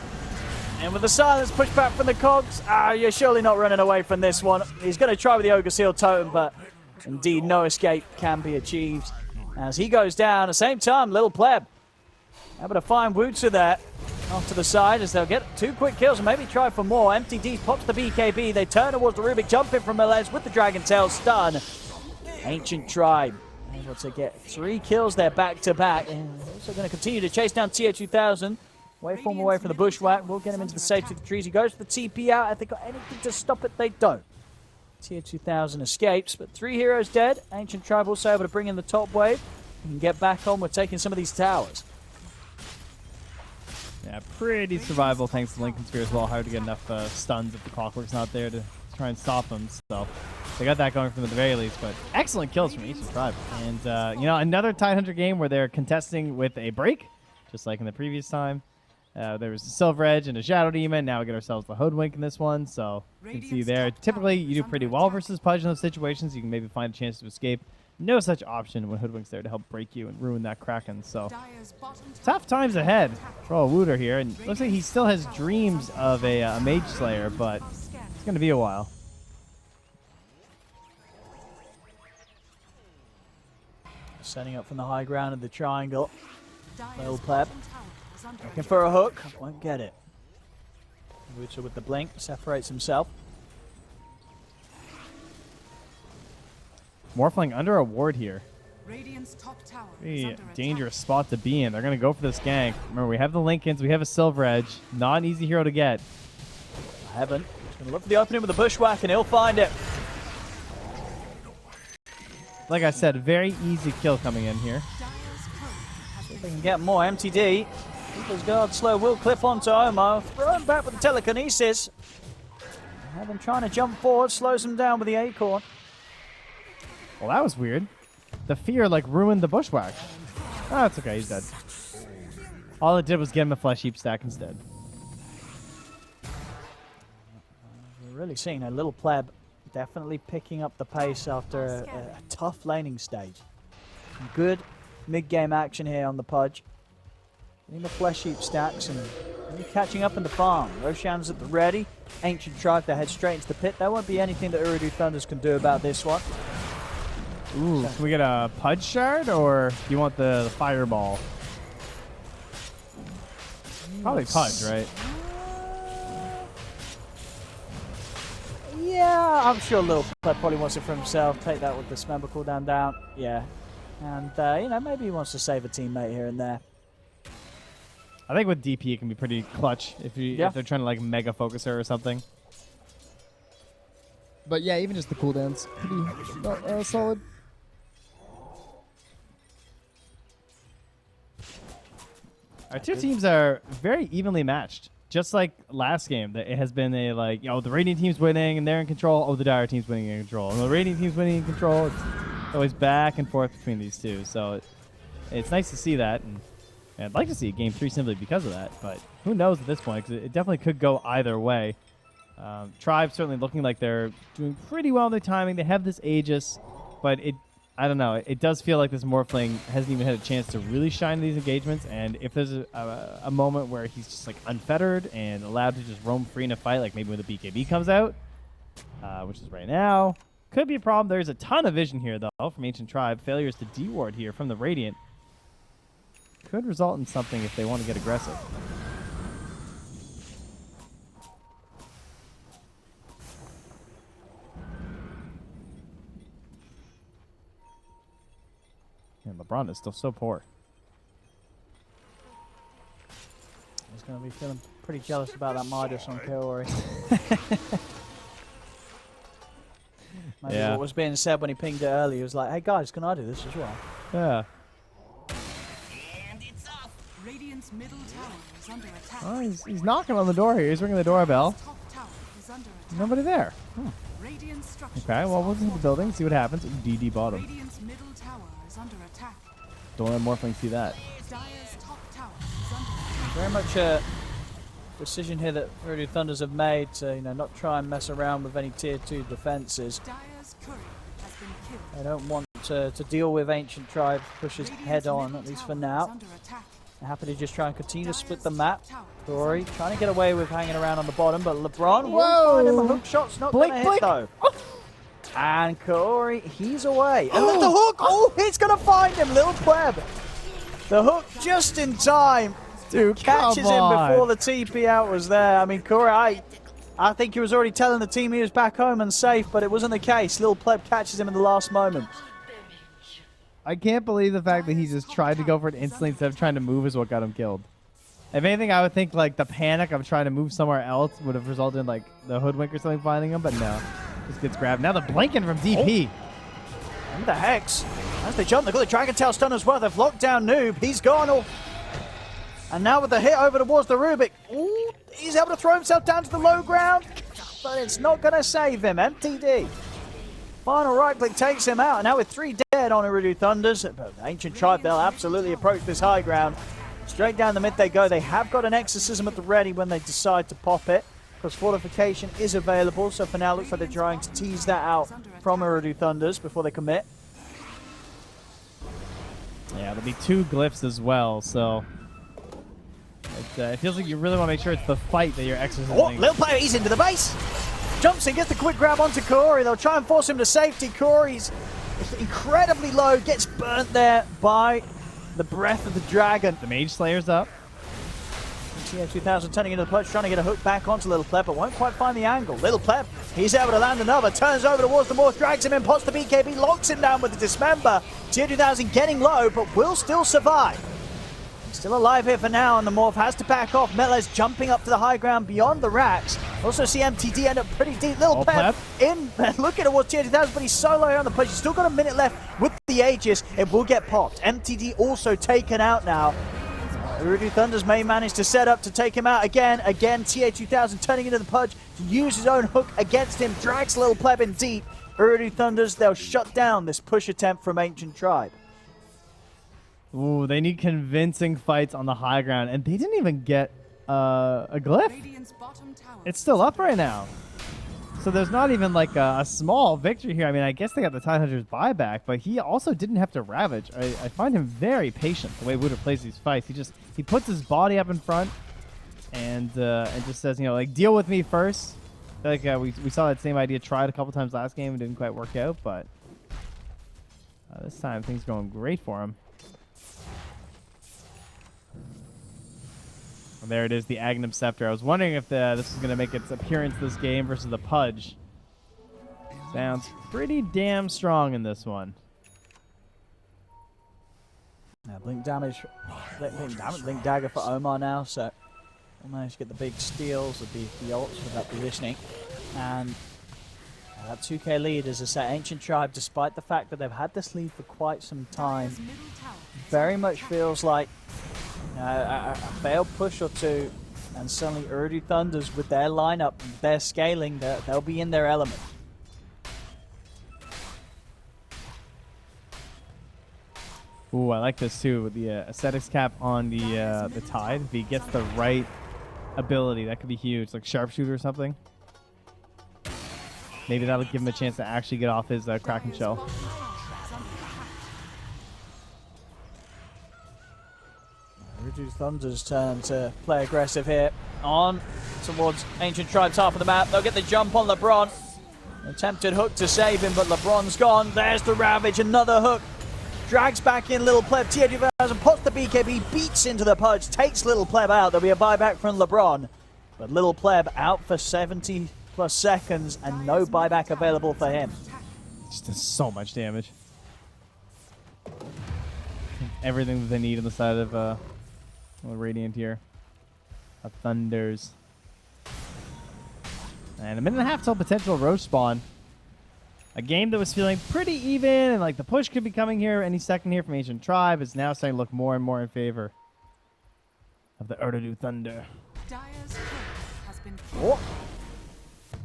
And with the silence pushed back from the cogs, you're surely not running away from this one. He's going to try with the Ogre Seal Totem, but indeed no escape can be achieved. As he goes down, at the same time, Little Pleb able to find Wootsu there off to the side as they'll get 2 quick kills and maybe try for more. MTD pops the BKB. They turn towards the Rubik, jump in from Melez with the Dragon Tail stun. Ancient Tribe able to get 3 kills there back to back. And also going to continue to chase down TA2000. Waveform away from the bushwhack. We'll get him into the safety of the trees. He goes for the TP out. Have they got anything to stop it? They don't. TA2000 escapes, but 3 heroes dead. Ancient Tribe also able to bring in the top wave and get back on with taking some of these towers. Yeah, pretty survival thanks to Lincoln Spear as well. Hard to get enough stuns if the Clockwork's not there to try and stop them. So they got that going from the very least, but excellent kills from Ancient Tribe. And, you know, another Tidehunter game where they're contesting with a break, just like in the previous time. There was a Silver Edge and a Shadow Demon. Now we get ourselves the Hoodwink in this one. So you can see there, typically you do pretty well versus Pudge in those situations. You can maybe find a chance to escape. No such option when Hoodwink's there to help break you and ruin that Kraken. So Dire's bottom tough times ahead for old Wooter here. And looks like he still has dreams of a Mage Slayer, but it's going to be a while. Setting up from the high ground of the triangle. Dire's Little pleb. bottom tower is under Looking attack. for a hook. Won't get it. Rooter with the blink. Separates himself. Morphling under a ward here. Radiant's top tower is Pretty under attack. dangerous spot to be in. They're going to go for this gank. Remember, we have the Lincolns. We have a Silver Edge. Not an easy hero to get. Heaven. He's going to look for the opening with a bushwhack and he'll find it. Like I said, very easy kill coming in here. Dire's current has If been they can get more MTD. People's guard slow will clip onto Omo. Thrown back with the telekinesis. Heaven trying to jump forward. Slows him down with the acorn. Well, that was weird. The fear, like, ruined the bushwhack. Oh, it's okay. He's dead. All it did was get him a flesh heap stack instead. We're really seeing a little pleb definitely picking up the pace after a tough laning stage. Some good mid-game action here on the Pudge. Getting the flesh heap stacks and really catching up in the farm. Roshan's at the ready. Ancient Tribe, they head straight into the pit. There won't be anything that Ooredoo Thunders can do about this one. Ooh, can we get a Pudge shard, or do you want the fireball? Probably Pudge, right? Yeah, I'm sure Lil Pleb probably wants it for himself. Take that with the Smember cooldown down. Yeah. And, you know, maybe he wants to save a teammate here and there. I think with DP it can be pretty clutch if they're trying to like mega focus her or something. But yeah, even just the cooldown's pretty solid. Our two teams are very evenly matched. Just like last game, that it has been a like, the Radiant team's winning and they're in control. Oh, the Dire team's winning in control. And the Radiant team's winning in control. It's always back and forth between these two. So it's nice to see that. And I'd like to see a game 3 simply because of that. But who knows at this point, because it definitely could go either way. Tribe certainly looking like they're doing pretty well in their timing. They have this Aegis, but I don't know. It does feel like this Morphling hasn't even had a chance to really shine in these engagements. And if there's a moment where he's just like unfettered and allowed to just roam free in a fight, like maybe when the BKB comes out, which is right now, could be a problem. There's a ton of vision here, though, from Ancient Tribe. Failures to D-ward here from the Radiant could result in something if they want to get aggressive. And LeBron is still so poor. He's going to be feeling pretty jealous about that Midas on Kaori. Maybe Yeah. what was being said when he pinged it earlier, he was like, hey guys, can I do this as well? Yeah. Radiant's middle tower is under attack. Oh, he's knocking on the door here. He's ringing the doorbell. Top tower is under attack. Nobody there. Radiant structures Okay, well, we'll are see the building, see what happens. DD bottom. Radiant's middle tower is under attack. Don't let Morphling see that. Dire's top tower is under attack. Very much a decision here that Ooredoo Thunders have made to, not try and mess around with any tier 2 defenses. Dire's courier has been killed. They don't want to deal with Ancient Tribe pushes Radiant's head on, middle at least for tower is now. under attack. They're happy to just try and continue to split the Dire's map. top tower is Corey under trying to get away with hanging around on the bottom, but LeBron will Whoa. find him. A hook shot's not going Blink, to hit, blink. though. And Corey, he's away. And the hook, it's going to find him, little pleb. The hook just in time. Dude, Catches come him on. before the TP out was there. I mean, Corey, I think he was already telling the team he was back home and safe, but it wasn't the case. Little pleb catches him in the last moment. I can't believe the fact that he just tried to go for it instantly instead of trying to move is what got him killed. If anything, I would think like the panic of trying to move somewhere else would have resulted in like the hoodwink or something finding him, but no. Just gets grabbed. Now the blanking from DP. And the Hex. As they jump, they've got the Dragon Tail stun as well. They've locked down Noob. He's gone. And now with the hit over towards the Rubik. Ooh, he's able to throw himself down to the low ground. But it's not going to save him. MTD. Final right click takes him out. And now with 3 dead on Ooredoo Thunders. But the Ancient Tribe, they'll absolutely approach this high ground. Straight down the mid they go. They have got an Exorcism at the ready when they decide to pop it. Because Fortification is available. So for now, looks like they're trying to tease that out from Ooredoo Thunders before they commit. Yeah, there'll be 2 glyphs as well, so it feels like you really want to make sure it's the fight that you're exercising. Oh, little player, he's into the base. Jumps in, gets the quick grab onto Corey. They'll try and force him to safety. Corey's incredibly low, gets burnt there by the breath of the dragon. The Mage Slayer's up. TO2000 turning into the punch, trying to get a hook back onto Little Pleb, but won't quite find the angle. Little Pleb, he's able to land another, turns over towards the Morph, drags him in, pots the BKB, locks him down with the Dismember. TO2000 getting low, but will still survive. He's still alive here for now, and the Morph has to back off. Melez jumping up to the high ground beyond the racks. Also see MTD end up pretty deep. Little Pleb in, looking towards TO2000, but he's so low on the punch. He's still got a minute left with the Aegis. It will get popped. MTD also taken out now. Ooredoo Thunders may manage to set up to take him out again. Again, TA2000 turning into the Pudge to use his own hook against him. Drags Little Pleb in deep. Ooredoo Thunders, they'll shut down this push attempt from Ancient Tribe. Ooh, they need convincing fights on the high ground, and they didn't even get a glyph. Radiant's bottom tower It's still up right now. So there's not even like a small victory here. I mean, I guess they got the Tidehunter's buyback, but he also didn't have to Ravage. I find him very patient the way Wooder plays these fights. He puts his body up in front and just says, you know, like, deal with me first. I feel like we saw that same idea tried a couple times last game and didn't quite work out, but this time things going great for him. Well, there it is, the Agnum Scepter. I was wondering if this is going to make its appearance this game versus the Pudge. Sounds pretty damn strong in this one. Now, blink damage, blink dagger for Omar now, so we'll manage to get the big steals with the ults with that positioning. And that 2k lead is a set. Ancient Tribe, despite the fact that they've had this lead for quite some time, Dire's middle tower very much feels like a failed push or two, and suddenly Ooredoo Thunders with their lineup, their scaling, they'll be in their element. Ooh, I like this too with the Ascetics cap on the Tide. If he gets the right ability, that could be huge, like Sharpshooter or something. Maybe that'll give him a chance to actually get off his Kraken Shell. bottom tower is under attack. Ooredoo Thunder's turn to play aggressive here. On towards Ancient Tribe's half of the map. They'll get the jump on LeBron. Attempted hook to save him, but LeBron's gone. There's the Ravage, another hook. Drags back in Little Pleb. TA2000 puts the BKB, beats into the Pudge, takes Little Pleb out. There'll be a buyback from LeBron. But Little Pleb out for 70 plus seconds and no buyback available for him. Just does so much damage. Everything that they need on the side of Radiant here. Thunders. And a minute and a half till potential Roche spawn. A game that was feeling pretty even, and like the push could be coming here any second here from Ancient Tribe is now starting to look more and more in favor of the Ooredoo Thunder. Dire's turret has been killed. Oh,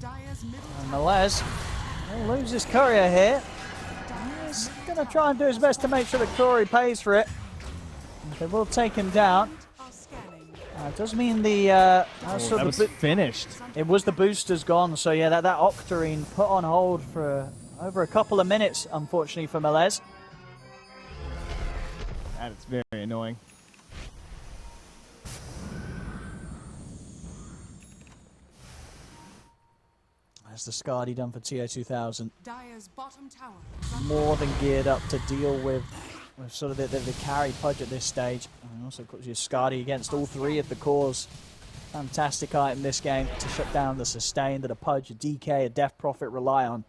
Dire's middle and tower Melez will lose his courier here. He's going to try and do his best to make sure the courier pays for it. They will take him down. are scanning. It does mean the That was finished. it was the boosters gone, so yeah, that Octarine put on hold for over a couple of minutes, unfortunately for Melez. That is very annoying. That's the Skadi done for TA2000. Dire's bottom tower is under More than geared up to deal with sort of the carry Pudge at this stage. And also, of course, your Skadi against all three of the cores. Fantastic item this game to shut down the sustain that a Pudge, a DK, a Death Prophet rely on.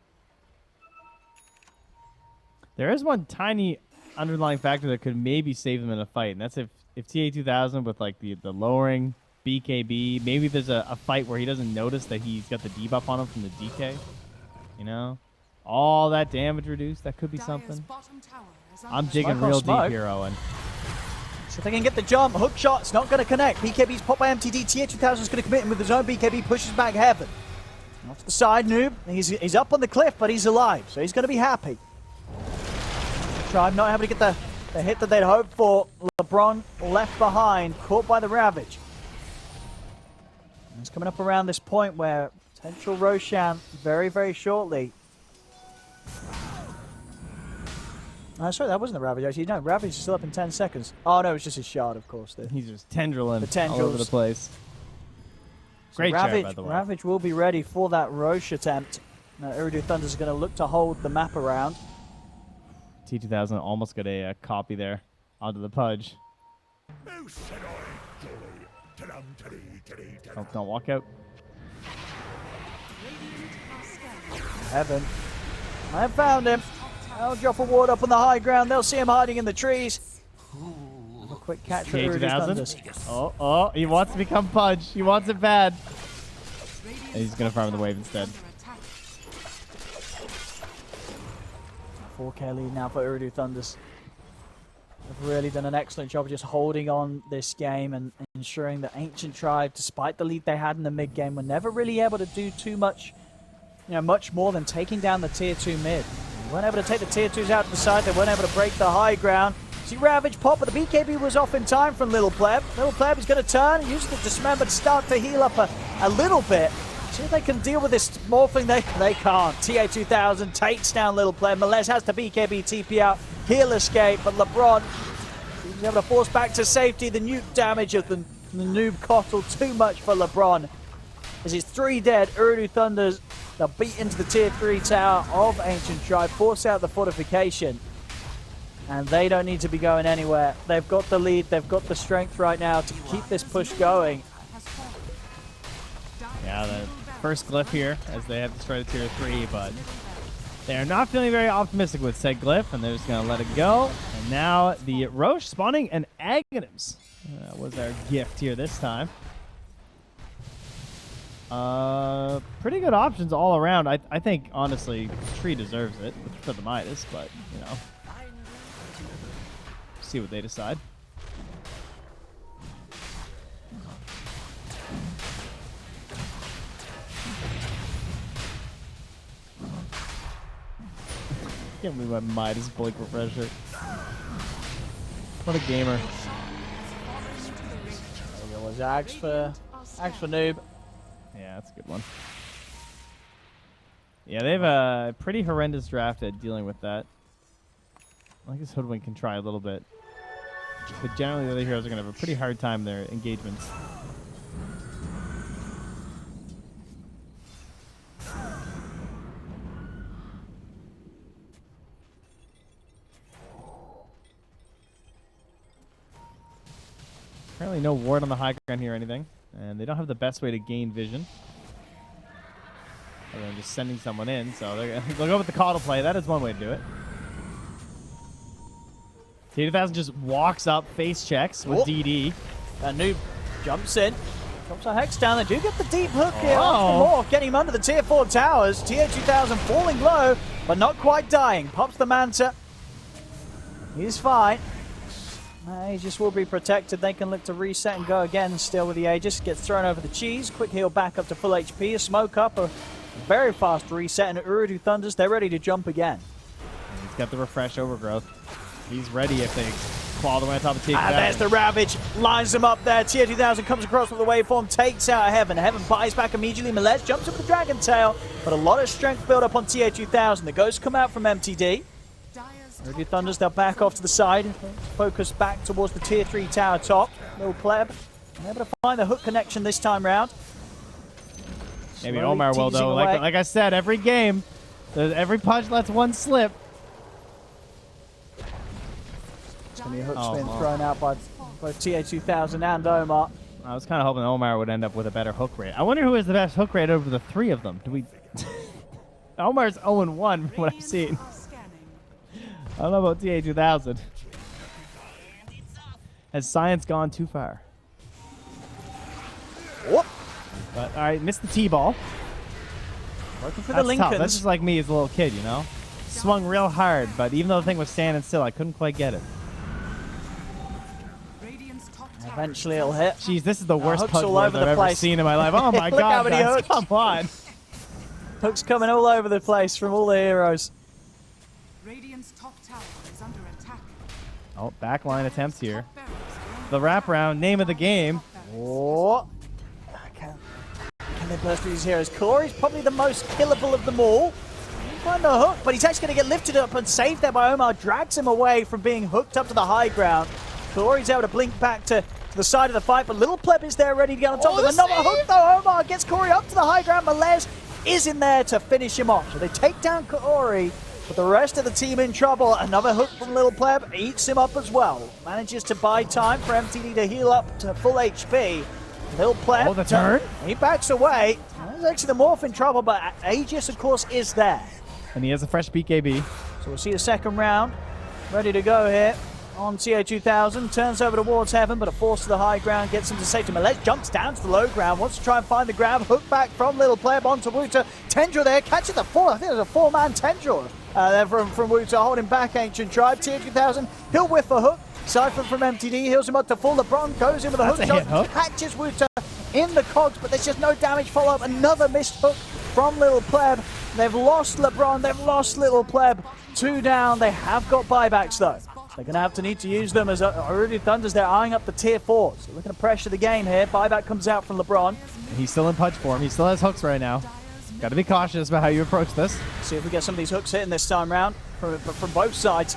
There is one tiny underlying factor that could maybe save them in a fight, and that's if TA2000 with like the lowering BKB, maybe there's a fight where he doesn't notice that he's got the debuff on him from the DK. You know? All that damage reduced, that could be Dire's something. bottom tower is under I'm attack. digging Smoke on real smoke. deep here, Owen. So if they can get the jump, hook shot's not going to connect. BKB's popped by MTD. TA2000 is going to commit him with his own BKB, pushes back Heaven. Off to the side, Noob. He's up on the cliff, but he's alive, so he's going to be happy. Tribe not able to get the hit that they'd hoped for. LeBron left behind, caught by the Ravage. And it's coming up around this point where potential Roshan very, very shortly. Sorry, that wasn't the Ravage, actually. No, Ravage is still up in 10 seconds. Oh, no, it was just his shard, of course. He's just tendriling The tendrils. all over the place. Great Ravage, job, by the way. Ravage will be ready for that Roche attempt. Now, Ooredoo Thunder's going to look to hold the map around. T2000 almost got a copy there. onto the Pudge. Oh, don't walk out. Heaven. I have found him. I'll drop a ward up on the high ground. They'll see him hiding in the trees. A quick catch for Ooredoo 2000. Thunders. Oh, he wants to become Pudge. He wants it bad. And he's going to farm the wave instead. 4K lead now for Ooredoo Thunders. They've really done an excellent job of just holding on this game and ensuring that Ancient Tribe, despite the lead they had in the mid game, were never really able to do too much, much more than taking down the tier 2 mid. They weren't able to take the tier 2s out to the side. They weren't able to break the high ground. See Ravage pop, but the BKB was off in time from Little Pleb. Little Pleb is going to turn, use the Dismember to start to heal up a little bit. See if they can deal with this morphling. They can't. TA2000 takes down Little Pleb. Melez has to BKB TP out. Heal escape, but LeBron is able to force back to safety. The nuke damage of the noob Kotl, too much for LeBron. As it's 3 dead, Ooredoo Thunders, they'll beat into the tier 3 tower of Ancient Tribe, force out the fortification. And they don't need to be going anywhere. They've got the lead, they've got the strength right now to keep this push going. Yeah, the first glyph here as they have destroyed the tier 3, but they are not feeling very optimistic with said glyph, and they're just going to let it go. And now the Roche spawning an Aghanims was our gift here this time. Pretty good options all around. I think, honestly, Tree deserves it for the Midas, but, see what they decide. Can't believe my Midas Blink Refresher. What a gamer. There was Axe for Noob. Yeah, that's a good one. Yeah, they have a pretty horrendous draft at dealing with that. I guess Hoodwink can try a little bit. But generally, the other heroes are going to have a pretty hard time in their engagements. Apparently no ward on the high ground here or anything. And they don't have the best way to gain vision. Other than just sending someone in. So they'll go with the Kotl play. That is one way to do it. T2000 just walks up, face checks with DD. That Noob jumps in. Drops a Hex down. They do get the deep hook here. Oh. More, getting him under the tier 4 towers. TA2000 falling low, but not quite dying. Pops the Manta. He's fine. Aegis will be protected. They can look to reset and go again still with the Aegis. Gets thrown over the cheese. Quick heal back up to full HP. A smoke up. A very fast reset. And Ooredoo Thunders, they're ready to jump again. He's got the refresh overgrowth. He's ready if they claw the way on top of T2000. And there's the Ravage. Lines them up there. TA2000 comes across with the waveform. Takes out Heaven. Heaven buys back immediately. Melez jumps up with the Dragon Tail. But a lot of strength build up on TA2000. The ghosts come out from MTD. Ooredoo Thunders, they'll back off to the side. Focus back towards the tier 3 tower top. Little Pleb. Able to find the hook connection this time round. Maybe Slowly Omar will, teasing though. away. Like I said, every game, every punch lets one slip. Any hooks being thrown out by both TA2000 and Omar. I was kind of hoping Omar would end up with a better hook rate. I wonder who has the best hook rate over the 3 of them. Do we? Omar's 0-1 from what I've seen. I don't know about TA2000. Has science gone too far? Whoop. But all right, missed the T-ball. Working for That's the Lincolns. tough. That's just like me as a little kid, you know? Swung real hard, but even though the thing was standing still, I couldn't quite get it. Eventually it'll hit. Jeez, this is the worst hooks punch all ward over I've the ever place. seen in my life. Oh my Look how god, many guys, hooks. come on. Hooks coming all over the place from all the heroes. Radiant's top tower is under attack. Oh, backline attempt here. The wraparound, name of the game. Oh. Can they burst through these heroes? Corey's probably the most killable of them all. Find the hook, but he's actually going to get lifted up and saved there by Omar. Drags him away from being hooked up to the high ground. Corey's able to blink back to the side of the fight, but Little Pleb is there ready to get on top of him. Another hook though. Omar gets Corey up to the high ground. Melez is in there to finish him off. So they take down Corey. But the rest of the team in trouble. Another hook from Little Pleb eats him up as well. Manages to buy time for MTD to heal up to full HP. Little Pleb. Oh, the turn? He backs away. There's actually the Morph in trouble, but Aegis, of course, is there. And he has a fresh BKB. So we'll see the second round. Ready to go here on TA2000. Turns over towards Heaven, but a force to the high ground gets him to safety. Melez jumps down to the low ground, wants to try and find the grab. Hook back from Little Pleb onto Wuta. Tendril there, catches the four. I think there's a four-man Tendril there from Wuta, holding back Ancient Tribe. TA2000, he'll whiff a hook. Siphon from MTD, heals him up to full. LeBron goes in with a hook shot, catches Wuta in the cogs, but there's just no damage follow-up. Another missed hook from Little Pleb. They've lost LeBron, they've lost Little Pleb. 2 down. They have got buybacks though. They're going to have to need to use them as Ooredoo Thunders. They're eyeing up the tier 4s. So looking to pressure the game here. Buyback comes out from LeBron. He's still in punch form. He still has hooks right now. Got to be cautious about how you approach this. See if we get some of these hooks hitting this time round from both sides.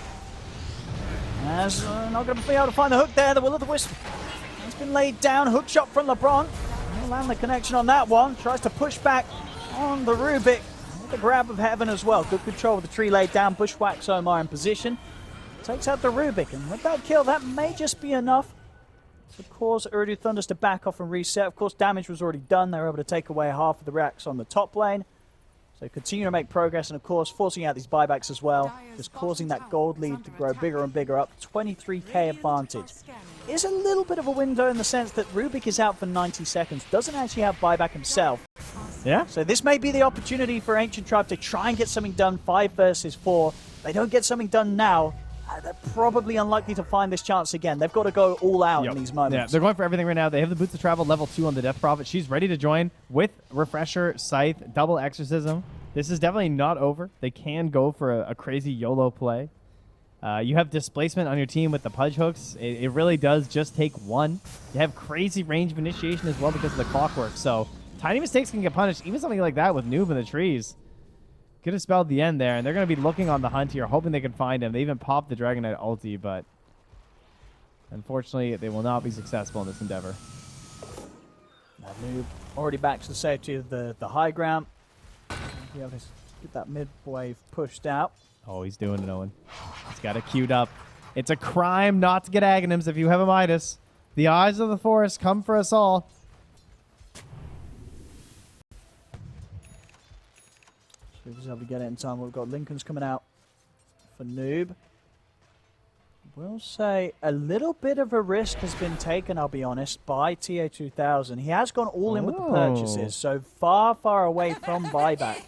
As not going to be able to find the hook there. The Will-o'-the-Wisp has been laid down. Hook shot from LeBron. He'll land the connection on that one. Tries to push back on the Rubik. The grab of Heaven as well. Good control with the tree laid down. Bushwhacks Omar in position. Takes out the Rubik. And with that kill, that may just be enough to cause Ooredoo Thunders to back off and reset. Of course, damage was already done. They were able to take away half of the racks on the top lane. So continue to make progress and, of course, forcing out these buybacks as well. Just causing that gold lead to grow bigger and bigger up. 23k advantage. Is a little bit of a window in the sense that Rubik is out for 90 seconds. Doesn't actually have buyback himself. Yeah. So this may be the opportunity for Ancient Tribe to try and get something done 5 versus 4. They don't get something done now. They're probably unlikely to find this chance again. They've got to go all out in these moments. Yeah, they're going for everything right now. They have the Boots of Travel level 2 on the Death Prophet. She's ready to join with Refresher, Scythe, Double Exorcism. This is definitely not over. They can go for a crazy YOLO play. You have displacement on your team with the Pudge hooks. It really does just take one. You have crazy range of initiation as well because of the clockwork. So tiny mistakes can get punished. Even something like that with Noob in the trees could have spelled the end there. And they're going to be looking on the hunt here, hoping they can find him. They even popped the Dragon Knight ulti, but unfortunately, they will not be successful in this endeavor. Now Noob already back to the safety of the high ground. Be able to get that mid wave pushed out. Oh, he's doing it, Owen. He's got it queued up. It's a crime not to get Aghanims if you have a Midas. The eyes of the forest come for us all. Should be able to get it in time. We've got Lincoln's coming out for Noob. We'll say a little bit of a risk has been taken, I'll be honest, by TA2000. He has gone all in with the purchases, so far, far away from buyback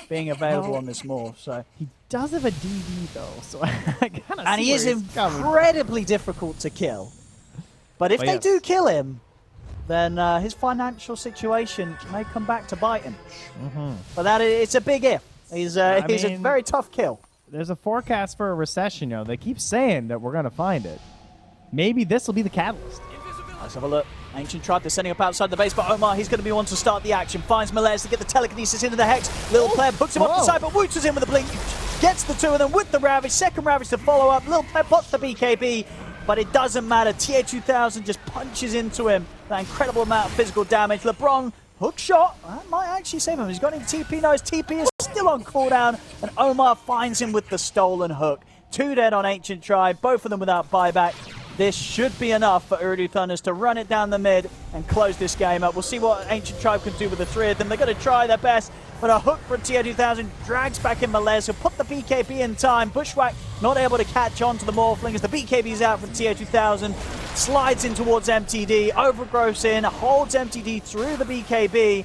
being available on this morph. So he does have a DD though, so I kind of. And he is incredibly difficult to kill. But if they do kill him, then his financial situation may come back to bite him. But it's a big if. He's a very tough kill. There's a forecast for a recession, you know. They keep saying that we're going to find it. Maybe this will be the catalyst. Let's have a look. Ancient Tribe, they're setting up outside the base, but Omar, he's going to be one to start the action. Finds Melez to get the telekinesis into the Hex. Little Pleb hooks him up the side, but Wooters in with a blink. Gets the two of them with the Ravage. Second Ravage to follow up. Little Pleb pots the BKB, but it doesn't matter. TA2000 just punches into him. That incredible amount of physical damage. LeBron, hook shot. That might actually save him. He's got into TP. No, his TP is still on cooldown, and Omar finds him with the stolen hook. 2 dead on Ancient Tribe, both of them without buyback. This should be enough for Ooredoo Thunders to run it down the mid and close this game up. We'll see what Ancient Tribe can do with the 3 of them. They're going to try their best, but a hook from TA2000 drags back in Melez, who put the BKB in time. Bushwhack not able to catch on to the Morphling as the BKB's out from TA2000. Slides in towards MTD, overgrowths in, holds MTD through the BKB.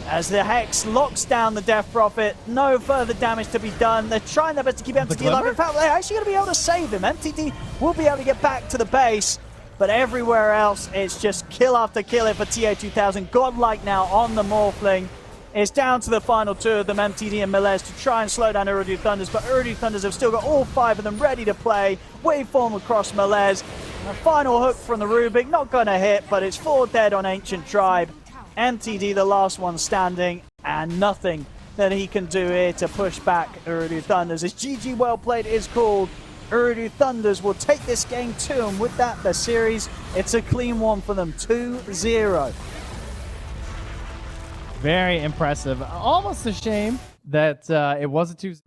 As the Hex locks down the Death Prophet, no further damage to be done. They're trying their best to keep MTD alive. In fact, they're actually going to be able to save him. MTD will be able to get back to the base, but everywhere else, it's just kill after kill for TA2000. Godlike now on the Morphling. It's down to the final 2 of them, MTD and Melez, to try and slow down Ooredoo Thunders, but Ooredoo Thunders have still got all 5 of them ready to play. Waveform across Melez. A final hook from the Rubik, not going to hit, but it's 4 dead on Ancient Tribe. MTD, the last one standing, and nothing that he can do here to push back Ooredoo Thunders. As GG well played is called, Ooredoo Thunders will take this game to, and with that, the series, it's a clean one for them, 2-0. Very impressive. Almost a shame that it was a 2-0.